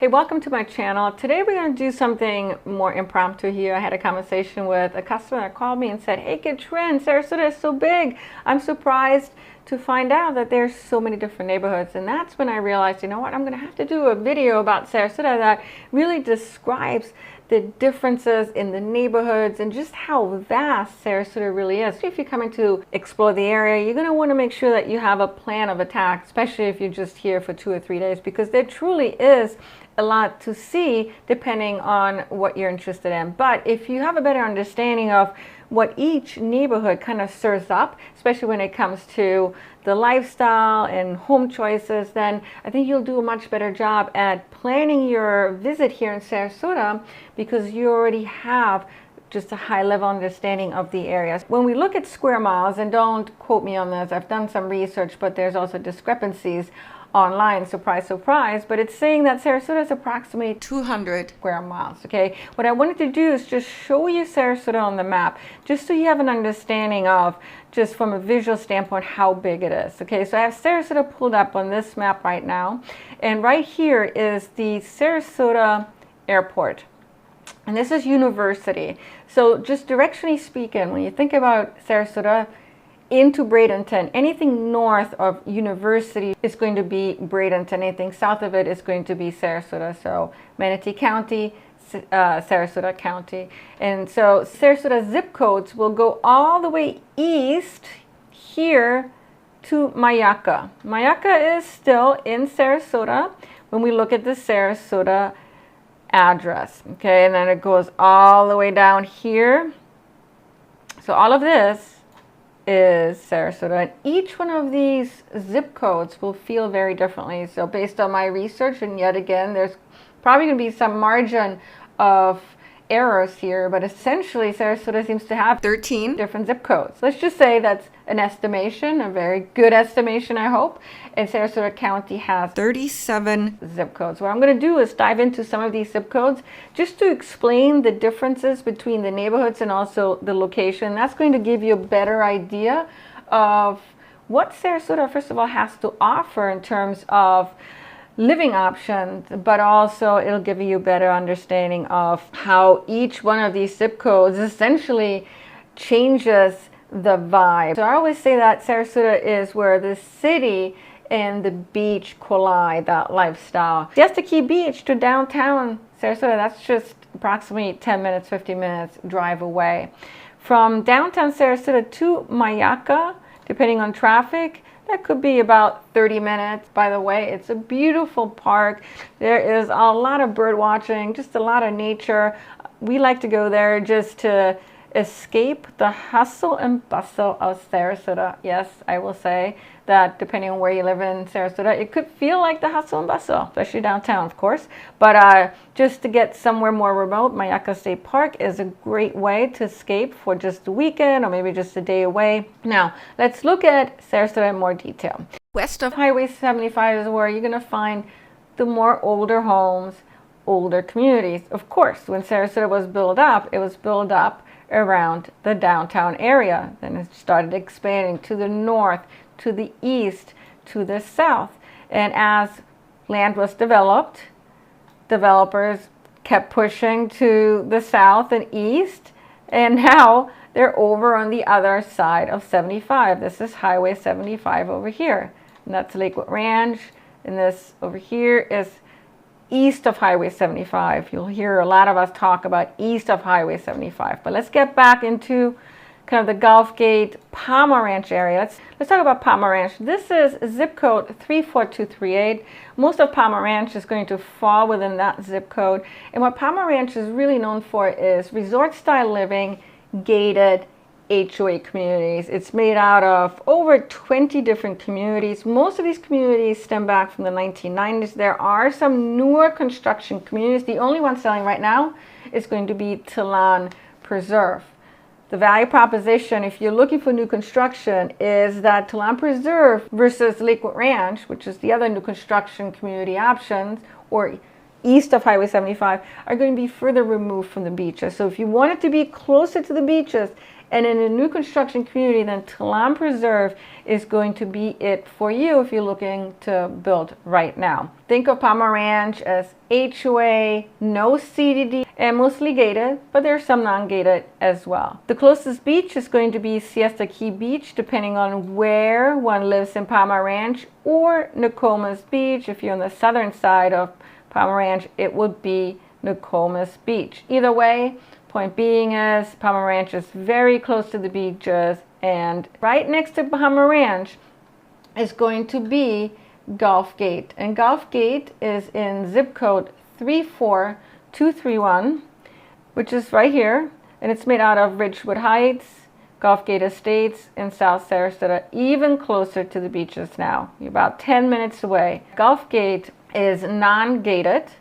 Hey, welcome to my channel. Today we're going to do something more impromptu here. I had a conversation with a customer that called me and said, "Hey Katrin, Sarasota is so big. I'm surprised to find out that there's so many different neighborhoods." And that's when I realized, you know what, I'm going to have to do a video about Sarasota that really describes the differences in the neighborhoods and just how vast Sarasota really is. If you're coming to explore the area, you're going to want to make sure that you have a plan of attack, especially if you're just here for 2 or 3 days, because there truly is a lot to see depending on what you're interested in. But if you have a better understanding of what each neighborhood kind of stirs up, especially when it comes to the lifestyle and home choices, then I think you'll do a much better job at planning your visit here in Sarasota, because you already have just a high level understanding of the areas. When we look at square miles, and don't quote me on this, I've done some research, but there's also discrepancies online, surprise, surprise, but it's saying that Sarasota is approximately 200 square miles, okay? What I wanted to do is just show you Sarasota on the map, just so you have an understanding of, just from a visual standpoint, how big it is, okay? So I have Sarasota pulled up on this map right now, and right here is the Sarasota Airport. And this is University. So just directionally speaking, when you think about Sarasota into Bradenton, anything north of University is going to be Bradenton. Anything south of it is going to be Sarasota. So Manatee County, Sarasota County. And so Sarasota zip codes will go all the way east here to Mayaka. Mayaka is still in Sarasota when we look at the Sarasota address, okay? And then it goes all the way down here. So all of this is Sarasota, and each one of these zip codes will feel very differently. So based on my research, and yet again, there's probably going to be some margin of errors here, but essentially Sarasota seems to have 13 different zip codes. Let's just say that's an estimation, a very good estimation, I hope. And Sarasota County has 37 zip codes. What I'm going to do is dive into some of these zip codes just to explain the differences between the neighborhoods and also the location. That's going to give you a better idea of what Sarasota, first of all, has to offer in terms of living options, but also it'll give you a better understanding of how each one of these zip codes essentially changes the vibe. So I always say that Sarasota is where the city and the beach collide, that lifestyle. Siesta Key Beach to downtown Sarasota, that's just approximately 10 minutes, 15 minutes drive away. From downtown Sarasota to Mayaka, depending on traffic, that could be about 30 minutes. By the way, it's a beautiful park. There is a lot of bird watching, just a lot of nature. We like to go there just to escape the hustle and bustle of Sarasota. Yes, I will say that depending on where you live in Sarasota, it could feel like the hustle and bustle, especially downtown, of course. But just to get somewhere more remote, Mayaka State Park is a great way to escape for just a weekend or maybe just a day away. Now, let's look at Sarasota in more detail. West of Highway 75 is where you're going to find the more older homes, older communities. Of course, when Sarasota was built up, it was built up around the downtown area. Then it started expanding to the north, to the east, to the south. And as land was developed, developers kept pushing to the south and east, and now they're over on the other side of 75. This is Highway 75 over here, and that's Lakewood Ranch, and this over here is east of Highway 75. You'll hear a lot of us talk about east of Highway 75. But let's get back into kind of the Gulf Gate, Palmer Ranch area. Let's talk about Palmer Ranch. This is zip code 34238. Most of Palmer Ranch is going to fall within that zip code. And what Palmer Ranch is really known for is resort style living, gated HOA communities. It's made out of over 20 different communities. Most of these communities stem back from the 1990s. There are some newer construction communities. The only one selling right now is going to be Tilan Preserve. The value proposition, if you're looking for new construction, is that Tilan Preserve versus Lakewood Ranch, which is the other new construction community options, or east of Highway 75 are going to be further removed from the beaches. So if you want it to be closer to the beaches and in a new construction community, then T'Lan Preserve is going to be it for you if you're looking to build right now. Think of Palmer Ranch as HOA, no CDD, and mostly gated, but there's some non-gated as well. The closest beach is going to be Siesta Key Beach, depending on where one lives in Palmer Ranch, or Nokomis Beach. If you're on the southern side of Palmer Ranch, it would be Nokomis Beach. Either way, point being is Palmer Ranch is very close to the beaches, and right next to Palmer Ranch is going to be Gulf Gate. And Gulf Gate is in zip code 34231, which is right here, and it's made out of Ridgewood Heights, Gulf Gate Estates in South Sarasota, even closer to the beaches now. You're about 10 minutes away. Gulf Gate is non-gated.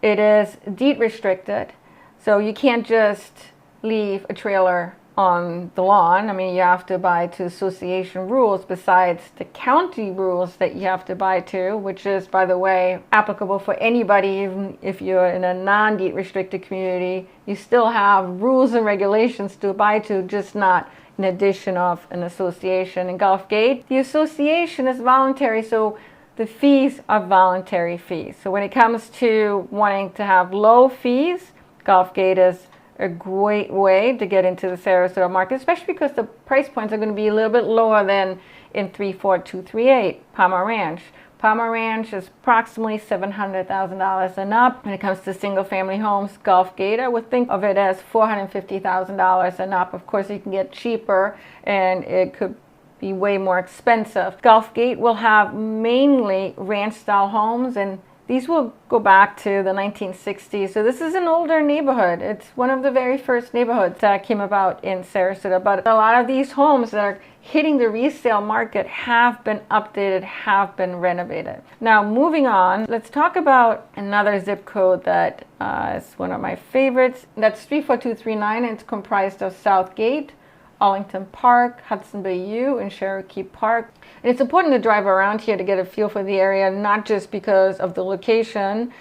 It is deed restricted. So you can't just leave a trailer on the lawn. I mean, you have to abide to association rules besides the county rules that you have to abide to, which is, by the way, applicable for anybody. Even if you're in a non-deed restricted community, you still have rules and regulations to abide to, just not in addition of an association. In Gulf Gate, the association is voluntary, so the fees are voluntary fees. So when it comes to wanting to have low fees, Gulf Gate is a great way to get into the Sarasota market, especially because the price points are going to be a little bit lower than in 34238 Palmer Ranch. Palmer Ranch is approximately $700,000 and up. When it comes to single family homes, Gulf Gate, I would think of it as $450,000 and up. Of course, you can get cheaper and it could be way more expensive. Gulf Gate will have mainly ranch style homes, and these will go back to the 1960s. So this is an older neighborhood. It's one of the very first neighborhoods that came about in Sarasota. But a lot of these homes that are hitting the resale market have been updated, have been renovated. Now, moving on, let's talk about another zip code that is one of my favorites. That's 34239. It's comprised of Southgate, Arlington Park, Hudson Bay U, and Cherokee Park. And it's important to drive around here to get a feel for the area, not just because of the location.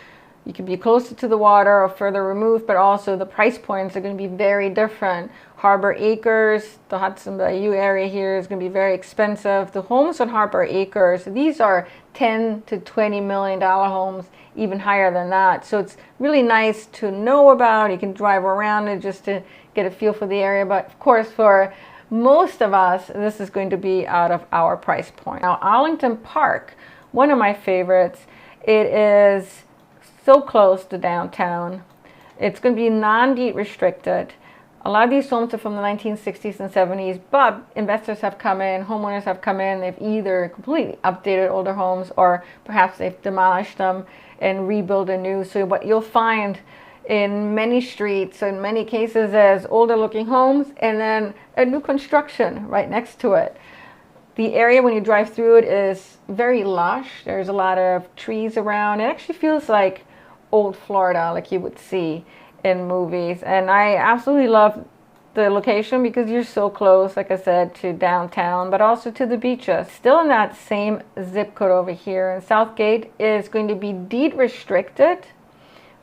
You can be closer to the water or further removed, but also the price points are going to be very different. Harbor Acres, the Hudson Bay U area here, is going to be very expensive. The homes on Harbor Acres, these are $10 to $20 million homes, even higher than that. So it's really nice to know about. You can drive around it just to get a feel for the area. But of course, for most of us, this is going to be out of our price point. Now, Arlington Park, one of my favorites, it is so close to downtown. It's going to be non-deed restricted. A lot of these homes are from the 1960s and 70s, but investors have come in, homeowners have come in, they've either completely updated older homes or perhaps they've demolished them and rebuilt anew. So what you'll find in many streets, in many cases, is older looking homes and then a new construction right next to it. The area, when you drive through it, is very lush. There's a lot of trees around. It actually feels like old Florida, like you would see in movies. And I absolutely love the location because you're so close, like I said, to downtown, but also to the beaches. Still in that same zip code over here. And Southgate is going to be deed restricted,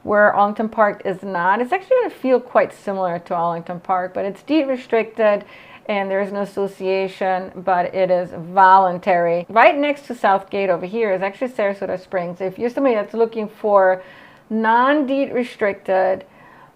where Arlington Park is not. It's actually going to feel quite similar to Arlington Park, but it's deed restricted and there is no association, but it is voluntary. Right next to Southgate over here is actually Sarasota Springs. If you're somebody that's looking for non-deed restricted,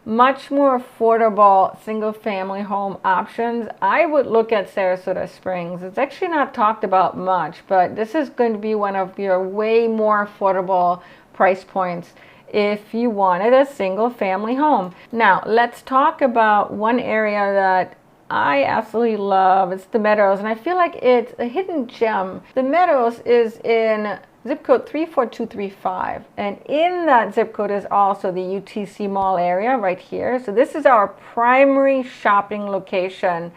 much more affordable single-family home options, I would look at Sarasota Springs. It's actually not talked about much, but this is going to be one of your way more affordable price points if you wanted a single-family home. Now, let's talk about one area that I absolutely love. It's the Meadows, and I feel like it's a hidden gem. The Meadows is in zip code 34235, and in that zip code is also the UTC Mall area right here. So this is our primary shopping location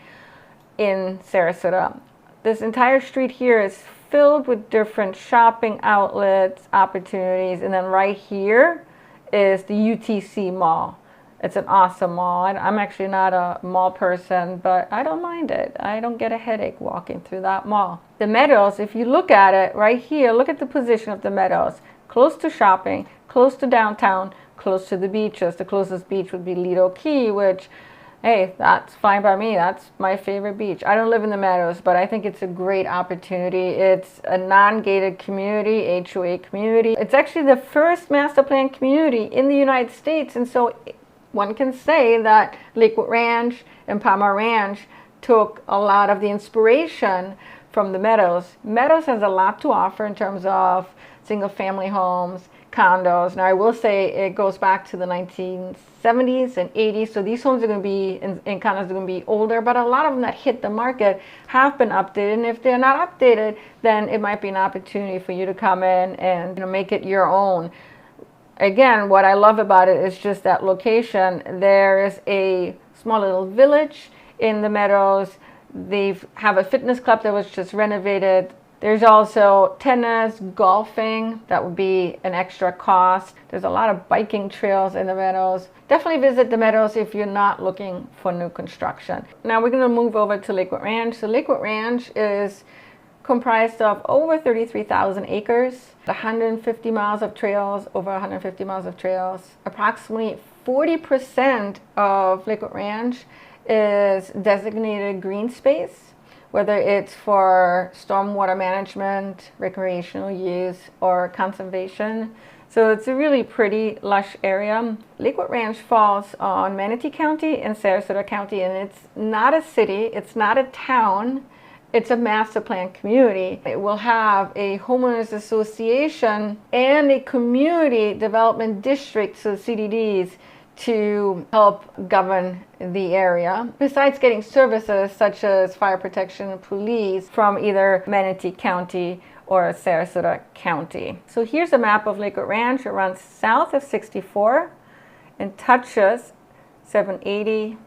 in Sarasota. This entire street here is filled with different shopping outlets, opportunities, and then right here is the UTC Mall. It's an awesome mall. I'm actually not a mall person, but I don't mind it. I don't get a headache walking through that mall. The Meadows, if you look at it right here, look at the position of the Meadows. close to shopping, close to downtown, close to the beaches. The closest beach would be Lido Key, which, hey, that's fine by me. That's my favorite beach. I don't live in the Meadows, but I think it's a great opportunity. It's a non-gated community, HOA community. It's actually the first master plan community in the United States, and so one can say that Lakewood Ranch and Palmer Ranch took a lot of the inspiration from the Meadows. Meadows has a lot to offer in terms of single-family homes, condos. Now, I will say it goes back to the 1970s and 80s, so these homes are going to be, in condos are going to be older, but a lot of them that hit the market have been updated, and if they're not updated, then it might be an opportunity for you to come in and make it your own. Again, what I love about it is just that location. There is a small little village in the Meadows. They have a fitness club that was just renovated. There's also tennis, golfing. That would be an extra cost. There's a lot of biking trails in the Meadows. Definitely visit the Meadows if you're not looking for new construction. Now we're going to move over to Lakewood Ranch. So Lakewood Ranch is comprised of over 33,000 acres, 150 miles of trails, over 150 miles of trails. Approximately 40% of Lakewood Ranch is designated green space, whether it's for stormwater management, recreational use, or conservation. So it's a really pretty, lush area. Lakewood Ranch falls on Manatee County and Sarasota County, and it's not a city, it's not a town, it's a master plan community. It will have a homeowners association and a community development district, so CDDs, to help govern the area. Besides getting services such as fire protection and police from either Manatee County or Sarasota County. So here's a map of Lakewood Ranch. It runs south of 64 and touches 780.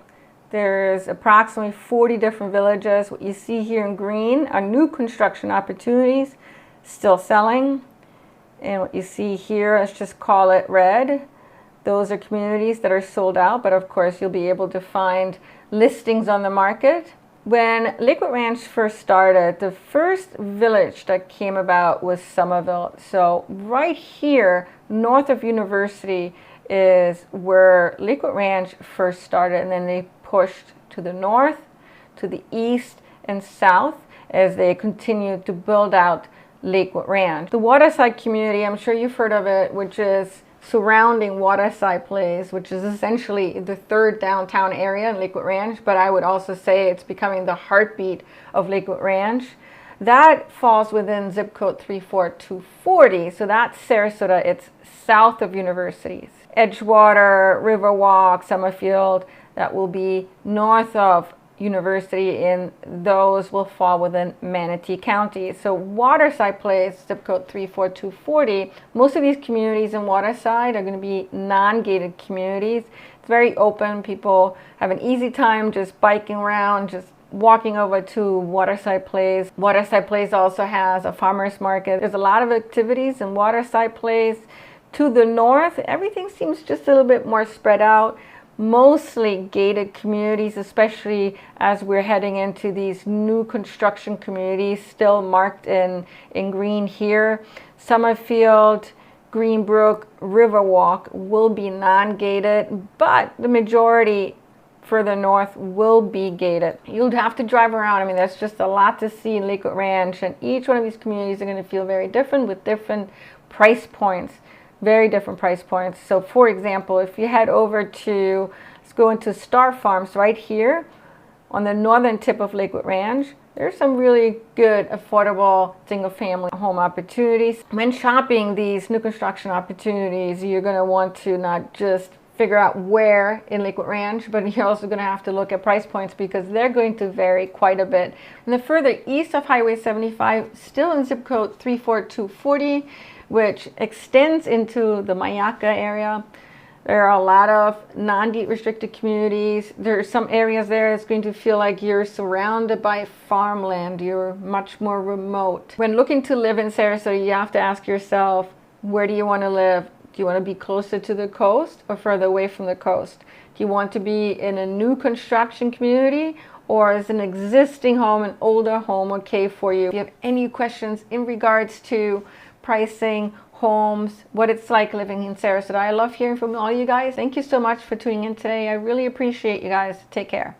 There's approximately 40 different villages. What you see here in green are new construction opportunities still selling. And what you see here, let's just call it red. Those are communities that are sold out, but of course you'll be able to find listings on the market. When Lakewood Ranch first started, the first village that came about was Somerville. So right here, north of University, is where Lakewood Ranch first started, and then they pushed to the north, to the east, and south as they continued to build out Lakewood Ranch. The Waterside community, I'm sure you've heard of it, which is surrounding Waterside Place, which is essentially the third downtown area in Lakewood Ranch, but I would also say it's becoming the heartbeat of Lakewood Ranch. That falls within zip code 34240, so that's Sarasota. It's south of universities. Edgewater, Riverwalk, Summerfield, that will be north of University, and those will fall within Manatee County. So Waterside Place, zip code 34240, most of these communities in Waterside are going to be non-gated communities. It's very open. People have an easy time just biking around, just walking over to Waterside Place. Waterside Place also has a farmer's market. There's a lot of activities in Waterside Place. To the north, everything seems just a little bit more spread out. Mostly gated communities, especially as we're heading into these new construction communities, still marked in green here. Summerfield, Greenbrook, Riverwalk will be non-gated, but the majority further north will be gated. You'll have to drive around. I mean, there's just a lot to see in Lakewood Ranch, and each one of these communities are going to feel very different with different price points. Very different price points. So for example, if you head over to, let's go into Star Farms right here on the northern tip of Lakewood Ranch, there's some really good affordable single family home opportunities. When shopping these new construction opportunities, you're going to want to not just figure out where in Lakewood Ranch, but you're also going to have to look at price points because they're going to vary quite a bit. And the further east of Highway 75, still in zip code 34240, which extends into the Mayaka area. There are a lot of non-deed restricted communities. There are some areas there that's going to feel like you're surrounded by farmland. You're much more remote. When looking to live in Sarasota, you have to ask yourself, where do you want to live? Do you want to be closer to the coast or further away from the coast? Do you want to be in a new construction community, or is an existing home, an older home, okay for you? If you have any questions in regards to pricing, homes, what it's like living in Sarasota. I love hearing from all you guys. Thank you so much for tuning in today. I really appreciate you guys. Take care.